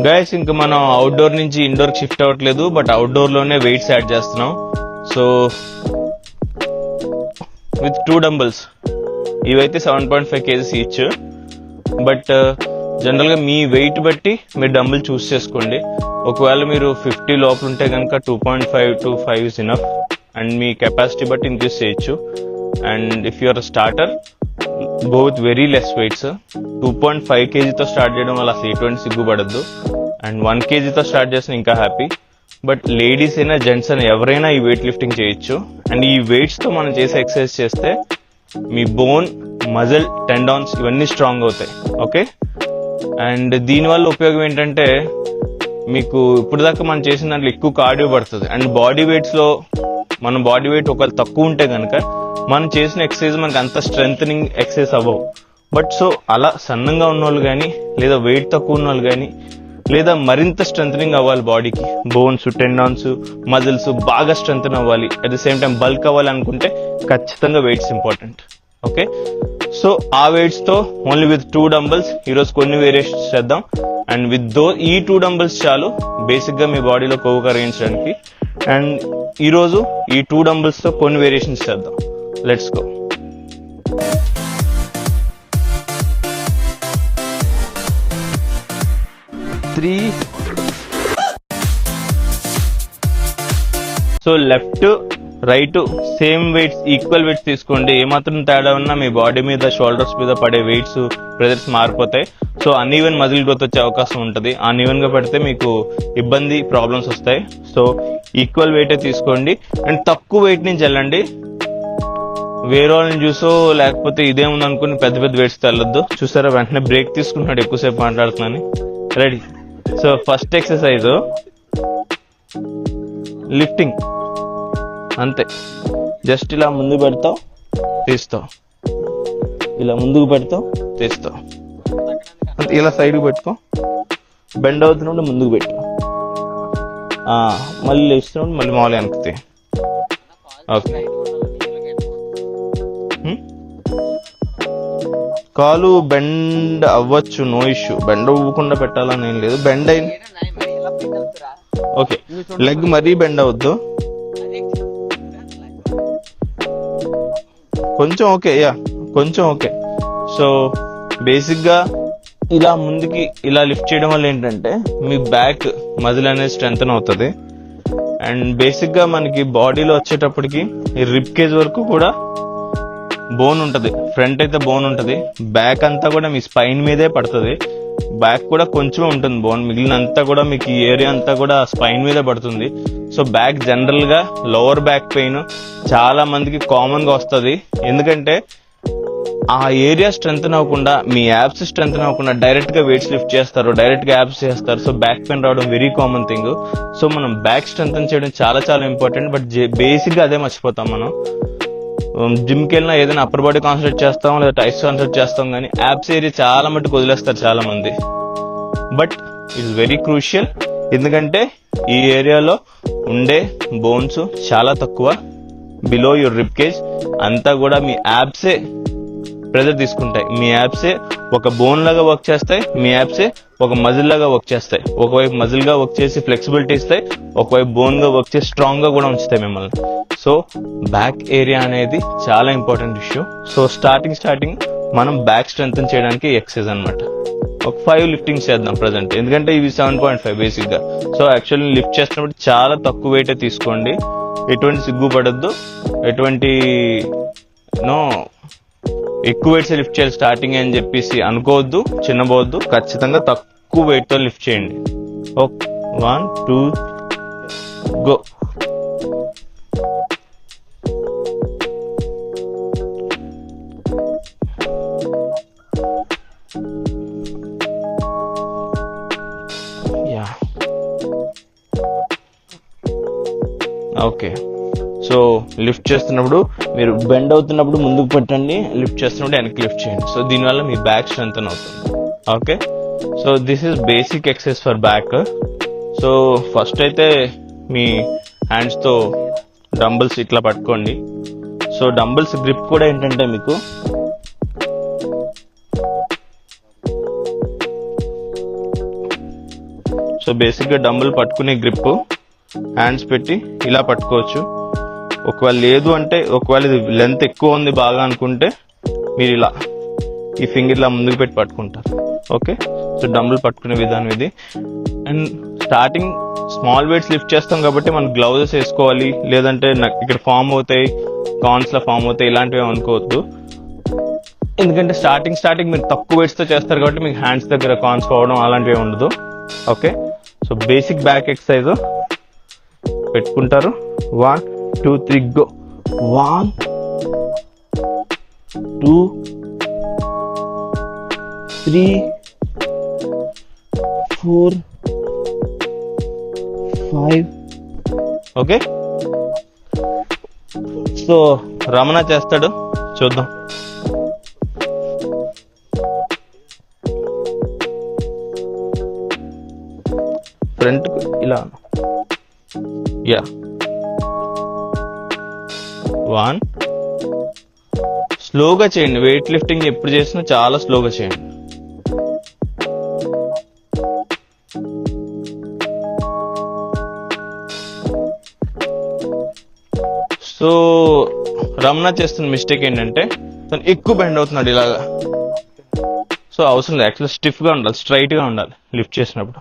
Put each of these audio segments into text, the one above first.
Guys ఇంకా మనం outdoor నుంచి ఇండోర్ షిఫ్ట్ అవ్వట్లేదు, బట్ అవుట్డోర్ లోనే వెయిట్స్ యాడ్ చేస్తున్నాం. సో విత్ 2 డంబుల్స్, ఇవైతే 7.5 kgs ఈచ్. బట్ జనరల్ గా మీ వెయిట్ బట్టి మీరు డంబుల్ చూస్ చేసుకోండి. ఒకవేళ మీరు 50 లోపల ఉంటే కనుక 2.5 to 5 ఇస్ ఇనఫ్, అండ్ మీ కెపాసిటీ బట్టి ఇంక్రీజ్ చేయొచ్చు. And if you're starter, go with very less weights. 2.5 kgతో స్టార్ట్ చేయడం వల్ల అసలు ఎటువంటి సిగ్గుపడద్దు. అండ్ 1 kgతో స్టార్ట్ చేసిన ఇంకా హ్యాపీ. బట్ లేడీస్ అయినా జెంట్స్ అయినా ఎవరైనా ఈ వెయిట్ లిఫ్టింగ్ చేయొచ్చు. అండ్ ఈ వెయిట్స్ తో మనం చేసే ఎక్సర్సైజ్ చేస్తే మీ బోన్, మజిల్, టెండాన్స్ ఇవన్నీ స్ట్రాంగ్ అవుతాయి. ఓకే, అండ్ దీనివల్ల ఉపయోగం ఏంటంటే మీకు ఇప్పుడు దాకా మనం చేసిన దాంట్లో ఎక్కువ కార్డియో పడుతుంది. అండ్ బాడీ వెయిట్స్ లో మన బాడీ వెయిట్ ఒకవేళ తక్కువ ఉంటే కనుక మనం చేసిన ఎక్సర్సైజ్ మనకి అంత స్ట్రెంగ్ ఎక్సర్సైజ్ అవ్వవు. బట్ సో అలా సన్నంగా ఉన్న వాళ్ళు కానీ, లేదా వెయిట్ తక్కువ ఉన్న వాళ్ళు కానీ, లేదా మరింత స్ట్రెంగ్ అవ్వాలి బాడీకి, బోన్స్, టెండాన్స్, మజిల్స్ బాగా స్ట్రెంగ్ అవ్వాలి, at the same time bulk అవ్వాలి అనుకుంటే ఖచ్చితంగా వెయిట్స్ ఇంపార్టెంట్. ఓకే, సో ఆ వెయిట్స్ తో ఓన్లీ విత్ 2 డంబుల్స్ ఈరోజు కొన్ని వేరియేషన్స్ చేద్దాం. అండ్ విత్ ఈ 2 డంబుల్స్ చాలు బేసిక్ గా మీ బాడీలో కొవ్వు కరిగించడానికి. అండ్ ఈరోజు ఈ 2 డంబుల్స్ తో కొన్ని వేరియేషన్స్ చేద్దాం. Let's go. So left, right same weights, equal weights తీసుకోండి. ఏమాత్రం తేడా ఉన్నా మీ బాడీ మీద, షోల్డర్స్ మీద పడే వెయిట్స్, ప్రెజర్స్ మారిపోతాయి. సో అన్ఈవెన్ మజిల్ గ్రోత్ వచ్చే అవకాశం ఉంటుంది. అన్ఈవెన్ గా పడితే మీకు ఇబ్బంది, ప్రాబ్లమ్స్ వస్తాయి. సో ఈక్వల్ వెయిటే తీసుకోండి. అండ్ తక్కువ వెయిట్ నుంచి వెళ్ళండి. వేరే వాళ్ళని చూసో లేకపోతే ఇదేముంది అనుకుని పెద్ద పెద్ద వెయిట్స్ తెల్లొద్దు. చూసారా, వెంటనే బ్రేక్ తీసుకుంటున్నాడు, ఎక్కువసేపు మాట్లాడుతున్నాను. Ready. So first exercise lifting. అంతే, జస్ట్ ఇలా ముందు పెడతావు, తీస్తావు, ఇలా ముందుకు పెడతావు, తీస్తావు, అంతే. ఇలా సైడ్కి పెట్టుకో, బెండ్ అవుతున్నప్పుడు ముందుకు పెట్టు, మళ్ళీ లేస్తున్నప్పుడు మళ్ళీ మామూలు వెనక్కి. ఓకే, కాలు బెండ్ అవ్వచ్చు, నో ఇష్యూ. బెండ్ అవ్వకుండా పెట్టాలని ఏం లేదు. బెండ్ అయింది, ఓకే. లెగ్ మరీ బెండ్ అవద్దు, కొంచెం. ఓకే, యా, కొంచెం. ఓకే, సో బేసిక్ గా ఇలా ముందుకి ఇలా లిఫ్ట్ చేయడం వల్ల ఏంటంటే మీ బ్యాక్ మజిల్ అనేది స్ట్రెంగ్తన్ అవుతుంది. అండ్ బేసిక్ గా మనకి బాడీలో వచ్చేటప్పటికి ఈ రిబ్ కేజ్ వరకు కూడా బోన్ ఉంటది. ఫ్రంట్ అయితే బోన్ ఉంటది, బ్యాక్ అంతా కూడా మీ స్పైన్ మీదే పడుతుంది. బ్యాక్ కూడా కొంచెం ఉంటుంది బోన్, మిగిలినంతా కూడా మీకు ఈ ఏరియా అంతా కూడా స్పైన్ మీదే పడుతుంది. సో బ్యాక్ జనరల్ గా లోవర్ బ్యాక్ పెయిన్ చాలా మందికి కామన్ గా వస్తుంది. ఎందుకంటే ఆ ఏరియా స్ట్రెంగ్తన్ అవ్వకుండా, మీ యాబ్స్ స్ట్రెంగ్తన్ అవ్వకుండా డైరెక్ట్ గా వెయిట్స్ లిఫ్ట్ చేస్తారు, డైరెక్ట్ గా యాబ్స్ చేస్తారు. సో బ్యాక్ పెయిన్ రావడం వెరీ కామన్ థింగ్. సో మనం బ్యాక్ స్ట్రెంగ్తన్ చేయడం చాలా చాలా ఇంపార్టెంట్. బట్ బేసిక్ గా అదే మర్చిపోతాం మనం. జిమ్ కి వెళ్ళినా ఏదైనా అప్పర్ బాడీ కాన్సన్ట్రేట్ చేస్తాం, లేదా టైస్ కాన్సన్ట్రేట్ చేస్తాం, కానీ యాబ్స్ ఏరియా చాలా మట్టుకు వదిలేస్తారు చాలా మంది. బట్ ఇట్స్ వెరీ క్రూషియల్, ఎందుకంటే ఈ ఏరియాలో ఉండే బోన్స్ చాలా తక్కువ. బిలో యువర్ రిబ్ కేజ్ అంతా కూడా మీ యాబ్సే ప్రెజర్ తీసుకుంటాయి. మీ యాబ్సే ఒక బోన్ లాగా వర్క్ చేస్తాయి, మీ యాబ్సే ఒక మజిల్ లాగా వర్క్ చేస్తాయి. ఒకవైపు మజిల్ గా వర్క్ చేసి ఫ్లెక్సిబిలిటీ ఇస్తాయి, ఒకవైపు బోన్ గా వర్క్ చేసి స్ట్రాంగ్ గా కూడా ఉంచుతాయి మిమ్మల్ని. సో బ్యాక్ ఏరియా అనేది చాలా ఇంపార్టెంట్ ఇష్యూ. సో స్టార్టింగ్ మనం బ్యాక్ స్ట్రెంగ్తన్ చేయడానికి ఎక్సర్సైజ్ అనమాట. ఒక 5 లిఫ్టింగ్స్ చేద్దాం ప్రజెంట్, ఎందుకంటే ఇవి 7.5 బేసిక్ గా. సో యాక్చువల్లీ లిఫ్ట్ చేస్తున్నప్పుడు చాలా తక్కువ వెయిటే తీసుకోండి. ఎటువంటి సిగ్గుపడద్దు, ఎటువంటి ఎక్కువ వెయిట్స్ లిఫ్ట్ చేయాలి స్టార్టింగ్ అని చెప్పేసి అనుకోవద్దు, చిన్నపోవద్దు. ఖచ్చితంగా తక్కువ వెయిట్ తో లిఫ్ట్ చేయండి. Okay, 1 2 go. Okay, so lift చేస్తున్నప్పుడు మీరు బెండ్ అవుతున్నప్పుడు ముందుకు పెట్టండి, లిఫ్ట్ చేస్తున్నప్పుడు వెనక్కి లిఫ్ట్ చేయండి. సో దీనివల్ల మీ బ్యాక్ స్ట్రెంగ్తన్ అవుతుంది. Okay, so this is basic exercise for back. So first అయితే మీ హ్యాండ్స్ తో డంబుల్స్ ఇట్లా పట్టుకోండి. సో డంబుల్స్ గ్రిప్ కూడా ఏంటంటే మీకు సో బేసిక్గా డంబుల్ పట్టుకునే గ్రిప్ హ్యాండ్స్ పెట్టి ఇలా పట్టుకోవచ్చు. ఒకవేళ లేదు అంటే, ఒకవేళ ఇది లెంత్ ఎక్కువ ఉంది బాగా అనుకుంటే మీరు ఇలా ఈ ఫింగర్ ఇలా ముందుకు పెట్టి పట్టుకుంటారు. ఓకే, సో డంబుల్ పట్టుకునే విధానం ఇది. And starting small weights lift చేస్తాం కాబట్టి మనం గ్లౌజెస్ వేసుకోవాలి, లేదంటే ఇక్కడ ఫామ్ అవుతాయి, కాన్స్లా ఫామ్ అవుతాయి, ఇలాంటివి అనుకోవద్దు. ఎందుకంటే స్టార్టింగ్ మీరు తక్కువ వెయిట్స్తో చేస్తారు కాబట్టి మీకు హ్యాండ్స్ దగ్గర కాన్స్ పోవడం అలాంటివి ఉండదు. Okay, so basic back exercise పెట్టుకుంటారు. 1 2 3 గో. 1 2 3 4 5. ఓకే, సో రమణ చేస్తాడు, చూద్దాం. ఫ్రంట్ ఇలా, యా 1. స్లోగా చేయండి. వెయిట్ లిఫ్టింగ్ ఎప్పుడు చేసినా చాలా స్లోగా చేయండి. సో రమణ చేస్తున్న మిస్టేక్ ఏంటంటే తను ఎక్కువ బెండ్ అవుతున్నాడు ఇలాగా. సో అవసరం లేదు, యాక్చువల్లీ స్టిఫ్గా ఉండాలి, స్ట్రైట్గా ఉండాలి లిఫ్ట్ చేసినప్పుడు.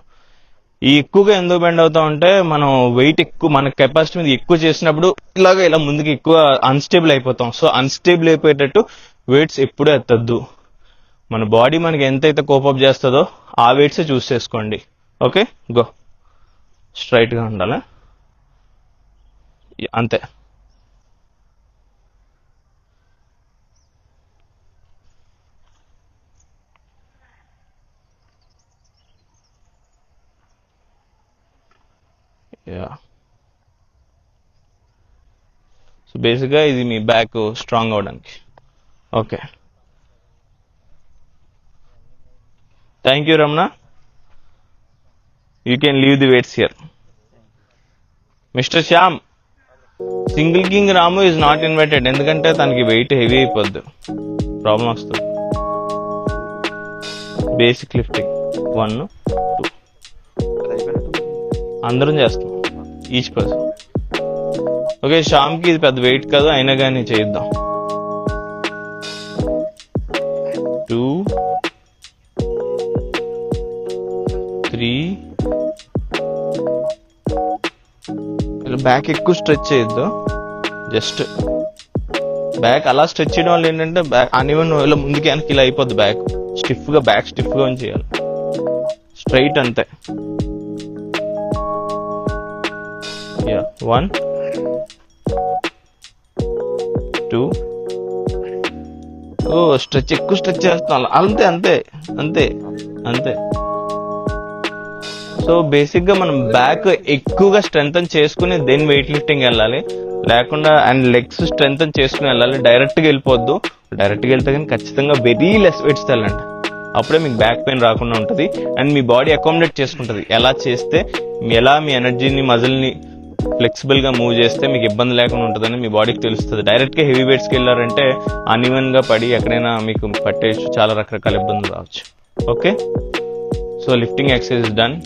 ఈ ఎక్కువగా ఎందుకు బెండ్ అవుతా ఉంటే మనం వెయిట్ ఎక్కువ, మన కెపాసిటీ మీద ఎక్కువ చేసినప్పుడు ఇలా ముందుకు ఎక్కువ అన్స్టేబుల్ అయిపోతాం. సో అన్స్టేబుల్ అయిపోయేటట్టు వెయిట్స్ ఎప్పుడూ ఎత్తద్దు. మన బాడీ మనకి ఎంతైతే కోపప్ చేస్తుందో ఆ వెయిట్సే చూస్ చేసుకోండి. Okay, go. స్ట్రైట్గా ఉండాలి, అంతే. యా, సో బేసిక్గా ఇది మీ బ్యాక్ స్ట్రాంగ్ అవడానికి. Okay, thank you Ramana. You can leave the weights here. Mister Shyam, single king Ramu is not invited, ఎందుకంటే తనకి వెయిట్ హెవీ అయిపోద్ది, ప్రాబ్లం వస్తుంది. బేసిక్ లిఫ్టింగ్ 1 2 అందరం చేస్తాం, ఈచ్ పర్సన్. ఓకే, శ్యామ్కి ఇది పెద్ద వెయిట్ కాదు, అయినా కానీ చేద్దాం. 2 3. బ్యాక్ ఎక్కువ స్ట్రెచ్ చేయొద్దు, జస్ట్ బ్యాక్ అలా స్ట్రెచ్ చేయడం వల్ల ఏంటంటే బ్యాక్ అన్ఈవెన్ ఇలా ముందుకి వెనక్కి ఇలా అయిపోద్ది. బ్యాక్ స్టిఫ్గా, బ్యాక్ స్టిఫ్గా చేయాలి, స్ట్రైట్ అంతే. 1 2. ఓ స్ట్రెచ్, ఎక్కువ స్ట్రెచ్ చేస్తున్నాం, అంతే అంతే అంతే అంతే. సో బేసిక్ గా మనం బ్యాక్ ఎక్కువగా స్ట్రెంగ్తన్ చేసుకుని దెన్ వెయిట్ లిఫ్టింగ్ వెళ్ళాలి, లేకుండా అండ్ లెగ్స్ స్ట్రెంగ్తన్ చేసుకుని వెళ్ళాలి. డైరెక్ట్గా వెళ్ళిపోద్దు. డైరెక్ట్గా వెళ్తే కానీ ఖచ్చితంగా వెరీ లెస్ వెయిట్స్ వెళ్ళండి, అప్పుడే మీకు బ్యాక్ పెయిన్ రాకుండా ఉంటుంది. అండ్ మీ బాడీ అకామిడేట్ చేసుకుంటుంది. ఎలా చేస్తే ఎలా మీ ఎనర్జీని, మజిల్ని ఫ్లెక్సిబుల్ గా మూవ్ చేస్తే మీకు ఇబ్బంది లేకుండా ఉంటుందని మీ బాడీకి తెలుస్తుంది. డైరెక్ట్ గా హెవీ వెయిట్స్కి వెళ్ళారంటే అన్ఈవెన్ గా పడి ఎక్కడైనా మీకు పట్టేసి చాలా రకరకాల ఇబ్బందులు రావచ్చు. Okay, so lifting exercise done.